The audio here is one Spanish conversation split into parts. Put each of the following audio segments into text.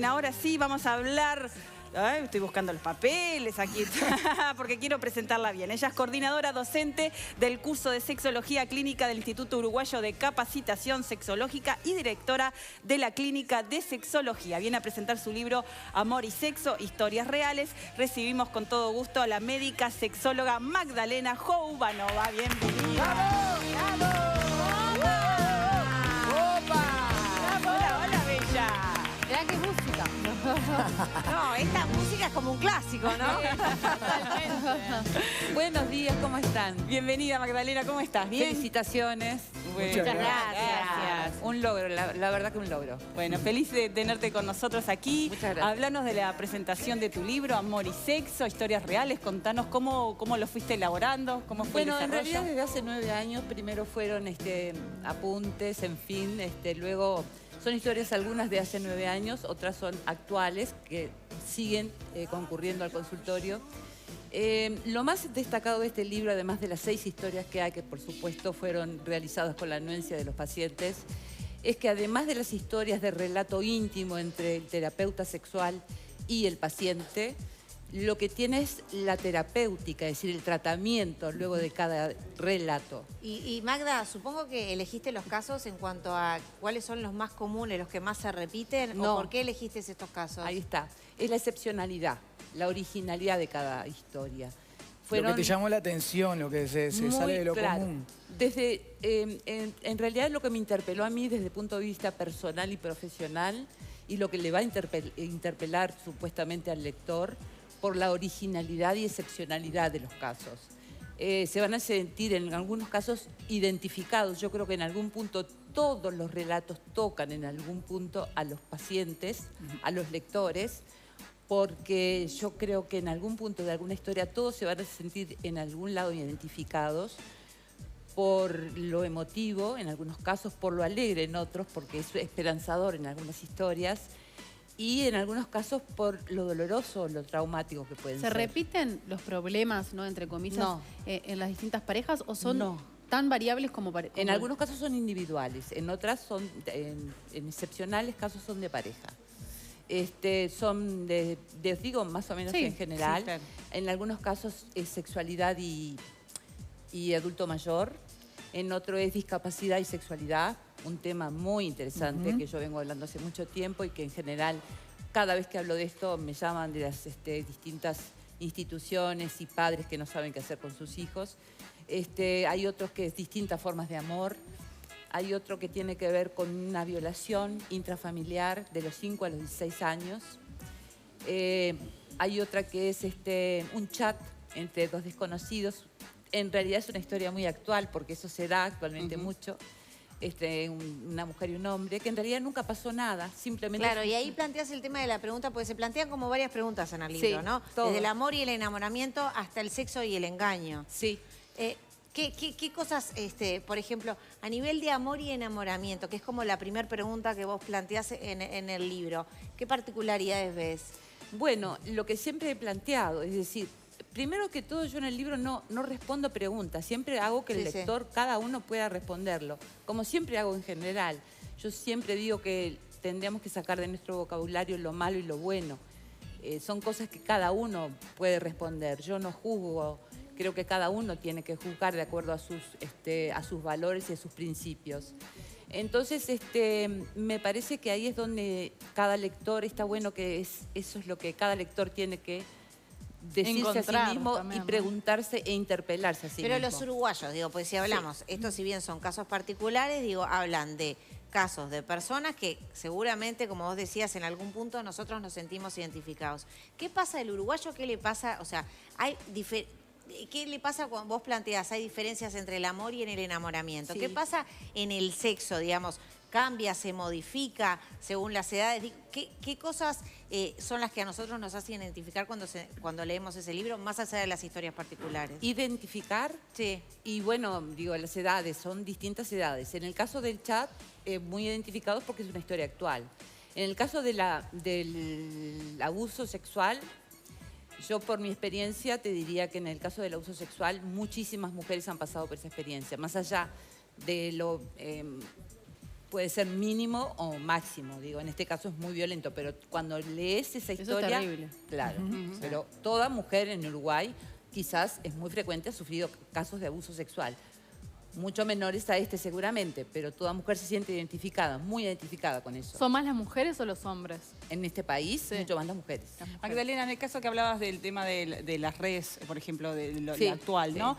ahora sí vamos a hablar... Ay, estoy buscando los papeles aquí, porque quiero presentarla bien. Ella es coordinadora docente del curso de Sexología Clínica del Instituto Uruguayo de Capacitación Sexológica y directora de la Clínica de Sexología. Viene a presentar su libro Amor y Sexo, Historias Reales. Recibimos con todo gusto a la médica sexóloga Magdalena Joubanova. Bienvenida. ¡Bravo! ¡Bravo! ¡Opa! Hola, hola, bella. Mirá qué música. No, esta música es como un clásico, ¿no? Totalmente. Buenos días, ¿cómo están? Bienvenida, Magdalena, ¿cómo estás? ¿Bien? Felicitaciones. Bueno, Muchas gracias. Un logro, la verdad que un logro. Bueno, feliz de tenerte con nosotros aquí. Muchas gracias. Háblanos de la presentación de tu libro, Amor y Sexo, Historias Reales. Contanos cómo lo fuiste elaborando, cómo fue el Bueno, en desarrollo. realidad desde hace 9 años, primero fueron apuntes, en fin, luego son historias algunas de hace 9 años, otras son actuales que siguen concurriendo al consultorio. Lo más destacado de este libro, además de las 6 historias que hay, que por supuesto fueron realizadas con la anuencia de los pacientes, es que además de las historias de relato íntimo entre el terapeuta sexual y el paciente, lo que tiene es la terapéutica, es decir, el tratamiento luego de cada relato. Y Magda, supongo que elegiste los casos en cuanto a cuáles son los más comunes, los que más se repiten, No. o por qué elegiste estos casos. Ahí está, es la excepcionalidad, la originalidad de cada historia. Lo que te llamó la atención, lo que se muy sale de lo claro. común. Desde, en realidad lo que me interpeló a mí desde el punto de vista personal y profesional, y lo que le va a interpelar supuestamente al lector, por la originalidad y excepcionalidad de los casos. Se van a sentir en algunos casos identificados. Yo creo que en algún punto todos los relatos tocan en algún punto a los pacientes, a los lectores, porque yo creo que en algún punto de alguna historia todos se van a sentir en algún lado identificados por lo emotivo, en algunos casos por lo alegre, en otros porque es esperanzador en algunas historias, y en algunos casos por lo doloroso, lo traumático que pueden ¿Se ser. repiten los problemas, ¿no?, entre comillas, No. en las distintas parejas o son No. tan variables como En algunos casos son individuales, en otras son, en excepcionales casos son de pareja. Son les digo más o menos Sí, en general. sí, claro. En algunos casos es sexualidad y adulto mayor. En otro es discapacidad y sexualidad, un tema muy interesante que yo vengo hablando hace mucho tiempo y que en general cada vez que hablo de esto me llaman de las distintas instituciones y padres que no saben qué hacer con sus hijos. Hay otros que es distintas formas de amor. Hay otro que tiene que ver con una violación intrafamiliar de los 5 a los 16 años. Hay otra que es un chat entre dos desconocidos. En realidad es una historia muy actual porque eso se da actualmente mucho. Una mujer y un hombre, que en realidad nunca pasó nada, simplemente... Claro, y ahí planteas el tema de la pregunta, porque se plantean como varias preguntas en el libro, Sí, ¿no? todo. Desde el amor y el enamoramiento hasta el sexo y el engaño. Sí. ¿Qué cosas, por ejemplo, a nivel de amor y enamoramiento, que es como la primera pregunta que vos planteás en el libro, qué particularidades ves? Bueno, lo que siempre he planteado, es decir, primero que todo yo en el libro no respondo preguntas, siempre hago que el Sí, lector, cada uno pueda responderlo, como siempre hago en general. Yo siempre digo que tendríamos que sacar de nuestro vocabulario lo malo y lo bueno. Son cosas que cada uno puede responder, yo no juzgo. Creo que cada uno tiene que juzgar de acuerdo a sus valores y a sus principios. Entonces, me parece que ahí es donde cada lector, está bueno que eso es lo que cada lector tiene que decirse Encontrar a sí mismo también, y ¿no? preguntarse e interpelarse a sí Pero mismo. los uruguayos, digo, pues si hablamos, estos si bien son casos particulares, digo, hablan de casos de personas que seguramente, como vos decías, en algún punto nosotros nos sentimos identificados. ¿Qué pasa el uruguayo? ¿Qué le pasa? O sea, ¿qué le pasa cuando vos planteás? Hay diferencias entre el amor y en el enamoramiento. Sí. ¿Qué pasa en el sexo, digamos? ¿Cambia, se modifica según las edades? ¿Qué cosas son las que a nosotros nos hacen identificar cuando leemos ese libro, más allá de las historias particulares? Identificar. Sí. Y bueno, digo, las edades, son distintas edades. En el caso del chat, muy identificados porque es una historia actual. En el caso del abuso sexual, yo por mi experiencia te diría que en el caso del abuso sexual muchísimas mujeres han pasado por esa experiencia, más allá de lo puede ser mínimo o máximo, digo, en este caso es muy violento, pero cuando lees esa historia... es terrible. Claro, pero toda mujer en Uruguay quizás es muy frecuente, ha sufrido casos de abuso sexual. Mucho menores a este seguramente, pero toda mujer se siente identificada, muy identificada con eso. ¿Son más las mujeres o los hombres? En este país, mucho más las mujeres. Magdalena, en el caso que hablabas del tema de las redes, por ejemplo, de lo Sí, actual, sí. ¿no?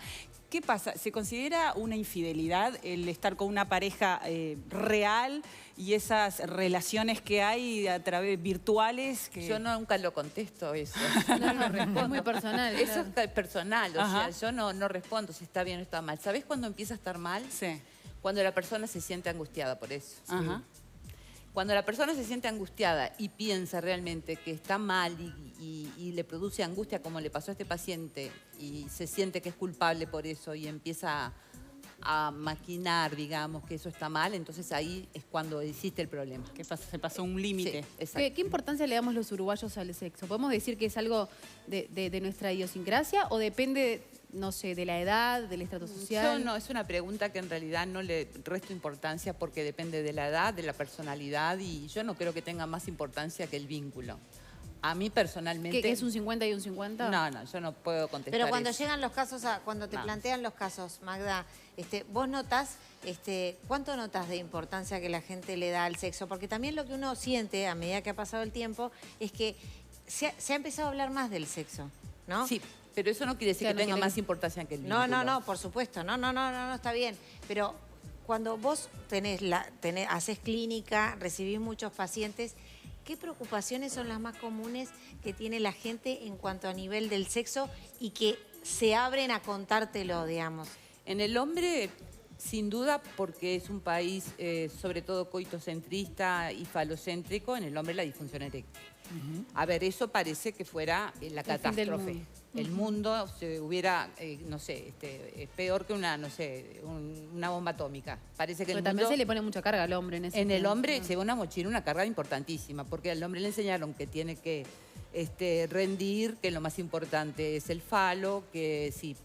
¿Qué pasa? ¿Se considera una infidelidad el estar con una pareja real y esas relaciones que hay a través virtuales? Yo nunca lo contesto eso. No, no, es muy personal. Eso claro. es personal, o Ajá. sea, yo no respondo si está bien o está mal. ¿Sabés cuándo empieza a estar mal? Sí. Cuando la persona se siente angustiada por eso. Ajá. Cuando la persona se siente angustiada y piensa realmente que está mal y le produce angustia como le pasó a este paciente y se siente que es culpable por eso y empieza a maquinar, digamos, que eso está mal, entonces ahí es cuando existe el problema. ¿Qué pasa? Se pasó un límite. Sí, exacto. ¿Qué importancia le damos los uruguayos al sexo? ¿Podemos decir que es algo de nuestra idiosincrasia o depende, no sé, de la edad, del estrato social? Yo no, es una pregunta que en realidad no le resto importancia porque depende de la edad, de la personalidad y yo no creo que tenga más importancia que el vínculo. A mí personalmente... ¿Qué es un 50 y un 50? No, yo no puedo contestar Pero cuando eso. llegan los casos, cuando te No. plantean los casos, Magda, vos notás, ¿cuánto notas de importancia que la gente le da al sexo? Porque también lo que uno siente a medida que ha pasado el tiempo es que se ha empezado a hablar más del sexo, ¿no? Sí, pero eso no quiere decir Claro, que tenga no quiere- más importancia que el vínculo. No, por supuesto, no, está bien. Pero cuando vos haces clínica, recibís muchos pacientes, ¿qué preocupaciones son las más comunes que tiene la gente en cuanto a nivel del sexo y que se abren a contártelo, digamos? En el hombre, sin duda, porque es un país sobre todo coitocentrista y falocéntrico, en el hombre la disfunción eréctil. A ver, eso parece que fuera la fin del catástrofe. mundo. El mundo se hubiera, no sé, es peor que una, no sé, una bomba atómica. Parece que Pero el también mundo... se le pone mucha carga al hombre en ese En el tema. hombre lleva una mochila, una carga importantísima, porque al hombre le enseñaron que tiene que rendir, que lo más importante es el falo, que si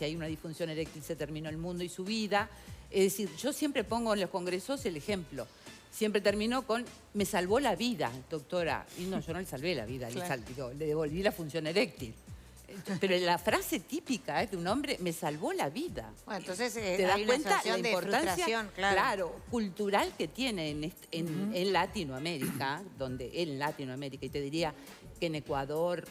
hay una disfunción eréctil se terminó el mundo y su vida. Es decir, yo siempre pongo en los congresos el ejemplo. Siempre termino con, me salvó la vida, doctora. Y no, yo no le salvé la vida, Claro. le devolví la función eréctil. Pero la frase típica de un hombre, me salvó la vida. Bueno, entonces ¿Te das hay una cuenta la sensación de importancia frustración, claro. cultural que tiene en Latinoamérica, y te diría que en Ecuador,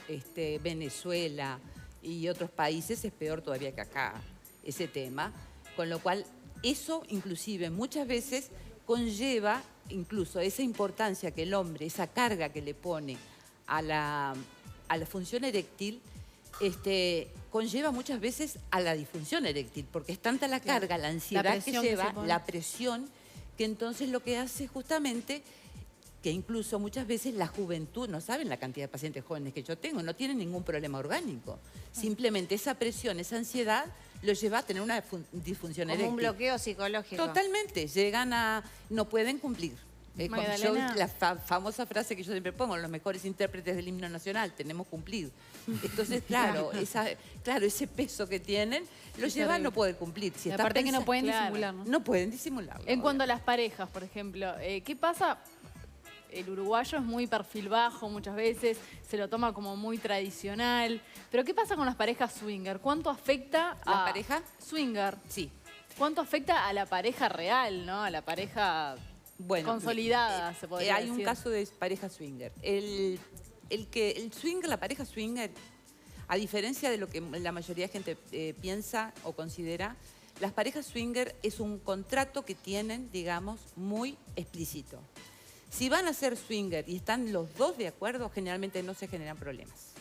Venezuela y otros países es peor todavía que acá, ese tema. Con lo cual, eso inclusive muchas veces conlleva incluso esa importancia que el hombre, esa carga que le pone a la función eréctil, conlleva muchas veces a la disfunción eréctil, porque es tanta la carga, la ansiedad que presión que lleva, se pone. la presión, que entonces lo que hace justamente que incluso muchas veces la juventud, no saben la cantidad de pacientes jóvenes que yo tengo, no tienen ningún problema orgánico. Simplemente esa presión, esa ansiedad, lo lleva a tener una disfunción Como eréctil. un bloqueo psicológico. Totalmente, no pueden cumplir. Magdalena. La famosa frase que yo siempre pongo, los mejores intérpretes del himno nacional, tenemos cumplir. Entonces, claro, ese peso que tienen, lo Es lleva a terrible. no poder cumplir. Si Y está aparte que no pensa- pueden Claro. disimular, ¿no? No pueden disimularlo. En cuanto a las parejas, por ejemplo, ¿qué pasa? El uruguayo es muy perfil bajo muchas veces, se lo toma como muy tradicional. Pero ¿qué pasa con las parejas swinger? ¿Cuánto afecta a... ¿La pareja? Swinger. Sí. ¿Cuánto afecta a la pareja real, ¿no? A la pareja Bueno, consolidada, se podría hay un decir. caso de pareja swinger. La pareja swinger, a diferencia de lo que la mayoría de gente piensa o considera, las parejas swinger es un contrato que tienen, digamos, muy explícito. Si van a ser swinger y están los dos de acuerdo, generalmente no se generan problemas.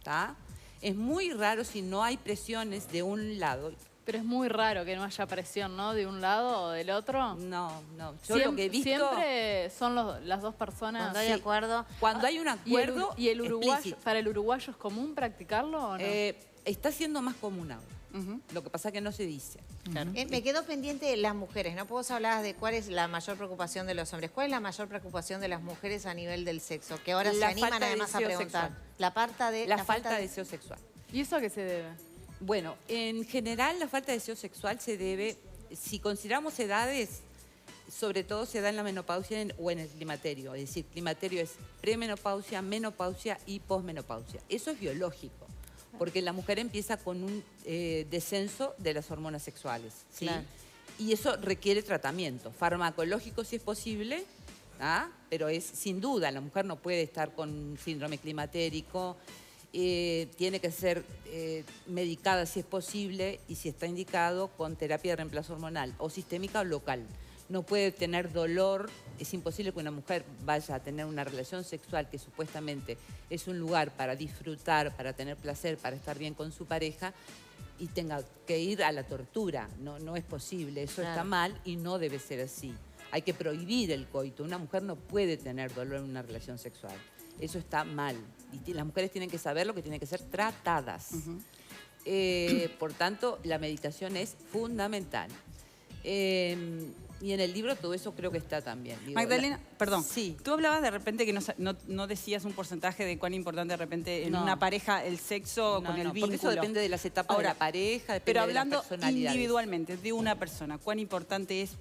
¿Tá? Es muy raro si no hay presiones de un lado. Pero es muy raro que no haya presión, ¿no? De un lado o del otro. No. Yo lo que he visto... Siempre son las dos personas. Cuando hay acuerdo. Cuando hay un acuerdo ¿Y el uruguayo, explícito. para el uruguayo es común practicarlo o no? Está siendo más común ahora. Lo que pasa es que no se dice. Me quedo pendiente de las mujeres, ¿no? Vos hablabas de cuál es la mayor preocupación de los hombres. ¿Cuál es la mayor preocupación de las mujeres a nivel del sexo? Que ahora se La animan falta de además a deseo preguntar. sexual. La falta de deseo sexual. ¿Y eso a qué se debe? Bueno, en general la falta de deseo sexual se debe, si consideramos edades, sobre todo se da en la menopausia o en el climaterio. Es decir, climaterio es premenopausia, menopausia y posmenopausia. Eso es biológico, porque la mujer empieza con un descenso de las hormonas sexuales, ¿sí? Claro. Y eso requiere tratamiento, farmacológico si es posible, pero es sin duda, la mujer no puede estar con síndrome climatérico, tiene que ser medicada si es posible y si está indicado con terapia de reemplazo hormonal o sistémica o local. No puede tener dolor, es imposible que una mujer vaya a tener una relación sexual que supuestamente es un lugar para disfrutar, para tener placer, para estar bien con su pareja y tenga que ir a la tortura. No es posible, eso está mal y no debe ser así. Hay que prohibir el coito, una mujer no puede tener dolor en una relación sexual. Eso está mal. Y las mujeres tienen que saber lo que tienen que ser tratadas. Por tanto, la medicación es fundamental. Y en el libro todo eso creo que está también. Digo, Magdalena, perdón. Sí. Tú hablabas de repente que no decías un porcentaje de cuán importante de repente en una pareja el sexo con el vínculo. Porque eso depende de las etapas de la pareja, depende pero de las hablando personalidades. individualmente de una persona, ¿cuán importante es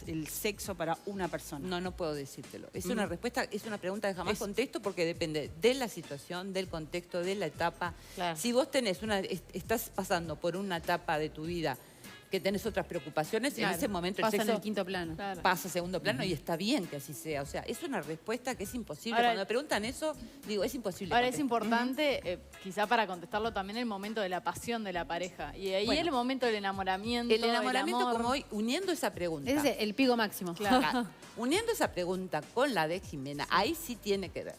el sexo para una persona? No puedo decírtelo. Es una respuesta, es una pregunta que jamás contesto porque depende de la situación, del contexto, de la etapa. Claro. Si vos estás pasando por una etapa de tu vida que tenés otras preocupaciones, en ese momento el pasa sexo en el quinto plano. pasa a segundo plano y está bien que así sea. O sea, es una respuesta que es imposible. Ahora, cuando me preguntan eso, digo, es imposible. Ahora es contestar. importante, quizá para contestarlo también, el momento de la pasión de la pareja. Y ahí Bueno, el momento del enamoramiento, El enamoramiento, amor. como hoy, uniendo esa pregunta. Ese es el pico máximo. Claro. Uniendo esa pregunta con la de Jimena, ahí sí tiene que ver.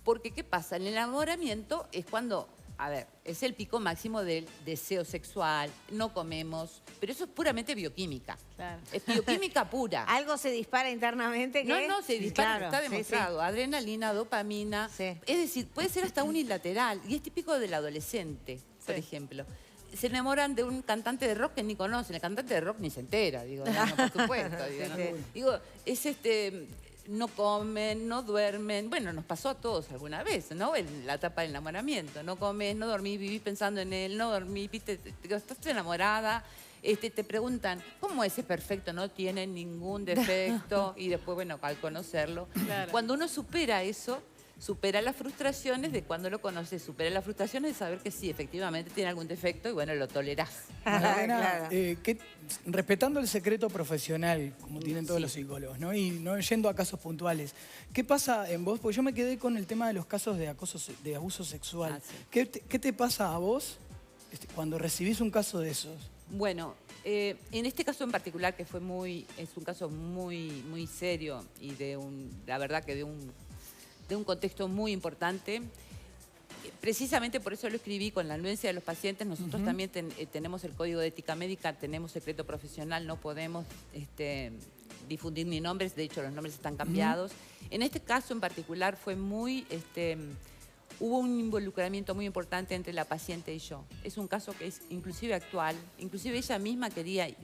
Porque, ¿qué pasa? El enamoramiento es cuando, a ver, es el pico máximo del deseo sexual, no comemos, pero eso es puramente bioquímica. Claro. Es bioquímica pura. Algo se dispara internamente que... No, se dispara, Claro, está sí, demostrado. Adrenalina, dopamina. Sí. Es decir, puede ser hasta unilateral. Y es típico del adolescente, por ejemplo. Se enamoran de un cantante de rock que ni conocen. El cantante de rock ni se entera, digo, no, por supuesto. Digo, ¿no? Digo, no comen, no duermen. Bueno, nos pasó a todos alguna vez, ¿no? En la etapa del enamoramiento. No comes, no dormís, vivís pensando en él, no dormís, viste, estás enamorada. Te preguntan, ¿cómo ese es perfecto? No tiene ningún defecto. Y después, bueno, al conocerlo. Claro. Cuando uno supera eso, supera las frustraciones de cuando lo conoces, supera las frustraciones de saber que sí, efectivamente tiene algún defecto y bueno, lo tolerás. Magdalena, respetando el secreto profesional, como tienen todos los psicólogos, ¿no? Y no yendo a casos puntuales, ¿qué pasa en vos? Porque yo me quedé con el tema de los casos de acoso, de abuso sexual. Sí. ¿Qué te pasa a vos cuando recibís un caso de esos? Bueno, en este caso en particular, que es un caso muy serio y la verdad que de un contexto muy importante. Precisamente por eso lo escribí con la anuencia de los pacientes. Nosotros también tenemos el Código de Ética Médica, tenemos secreto profesional, no podemos difundir ni nombres, de hecho los nombres están cambiados. En este caso en particular fue hubo un involucramiento muy importante entre la paciente y yo. Es un caso que es inclusive actual, inclusive ella misma quería, y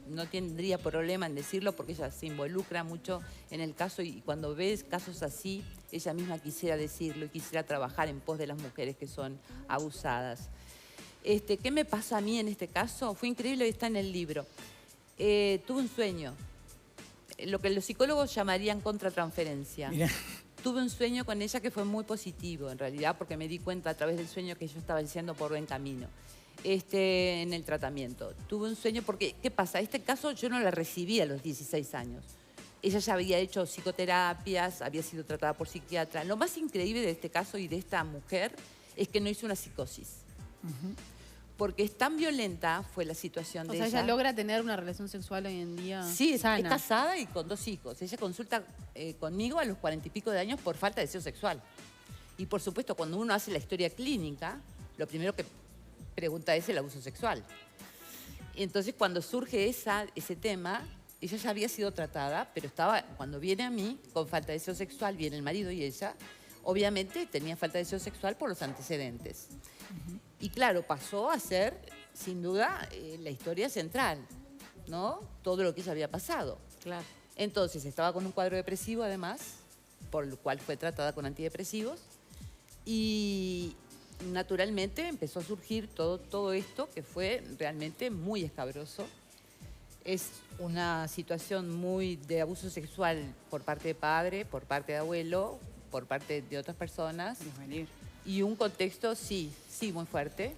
no tendría problema en decirlo porque ella se involucra mucho en el caso y cuando ves casos así, ella misma quisiera decirlo y quisiera trabajar en pos de las mujeres que son abusadas. ¿Qué me pasa a mí en este caso? Fue increíble y está en el libro. Tuve un sueño, lo que los psicólogos llamarían contratransferencia. Mirá. Tuve un sueño con ella que fue muy positivo, en realidad, porque me di cuenta a través del sueño que yo estaba yendo por buen camino en el tratamiento. Tuve un sueño porque, ¿qué pasa? Este caso yo no la recibí a los 16 años. Ella ya había hecho psicoterapias, había sido tratada por psiquiatra. Lo más increíble de este caso y de esta mujer es que no hizo una psicosis. Porque es tan violenta fue la situación de ella. O sea, ella logra tener una relación sexual hoy en día Sí, sana. es casada y con 2 hijos. Ella consulta conmigo a los 40 y pico de años por falta de deseo sexual. Y por supuesto, cuando uno hace la historia clínica, lo primero que pregunta es el abuso sexual. Y entonces, cuando surge ese tema, ella ya había sido tratada, pero cuando viene a mí con falta de deseo sexual, viene el marido y ella, obviamente tenía falta de deseo sexual por los antecedentes. Y claro, pasó a ser, sin duda, la historia central, ¿no? Todo lo que ella había pasado. Claro. Entonces, estaba con un cuadro depresivo, además, por lo cual fue tratada con antidepresivos. Y naturalmente empezó a surgir todo esto, que fue realmente muy escabroso. Es una situación muy de abuso sexual por parte de padre, por parte de abuelo, por parte de otras personas. Y un contexto, sí, muy fuerte.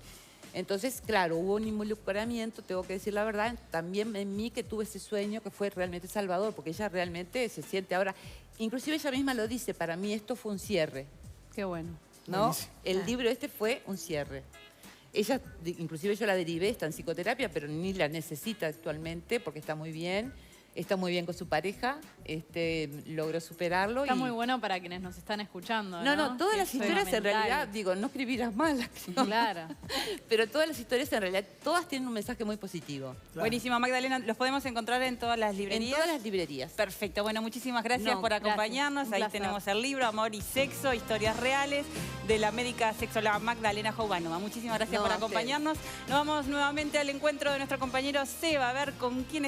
Entonces, claro, hubo un involucramiento, tengo que decir la verdad, también en mí que tuve ese sueño que fue realmente salvador, porque ella realmente se siente ahora, inclusive ella misma lo dice, para mí esto fue un cierre, Qué bueno. ¿no? Buenísimo. El libro este fue un cierre. Ella, inclusive yo la derivé, está en psicoterapia, pero ni la necesita actualmente porque está muy bien con su pareja, logró superarlo. Está muy bueno para quienes nos están escuchando, ¿no? No, todas Que las es historias en fundamental. realidad, digo, no escribirás malas, creo. Claro. Pero todas las historias en realidad, todas tienen un mensaje muy positivo. Claro. Buenísimo, Magdalena. ¿Los podemos encontrar en todas las librerías? En todas las librerías. Perfecto. Bueno, muchísimas gracias No, por gracias. acompañarnos. Un Ahí placer. tenemos el libro Amor y Sexo, Historias Reales, de la médica sexóloga Magdalena Joubanova. Muchísimas gracias No, por a ustedes. acompañarnos. Nos vamos nuevamente al encuentro de nuestro compañero Seba, a ver con quién está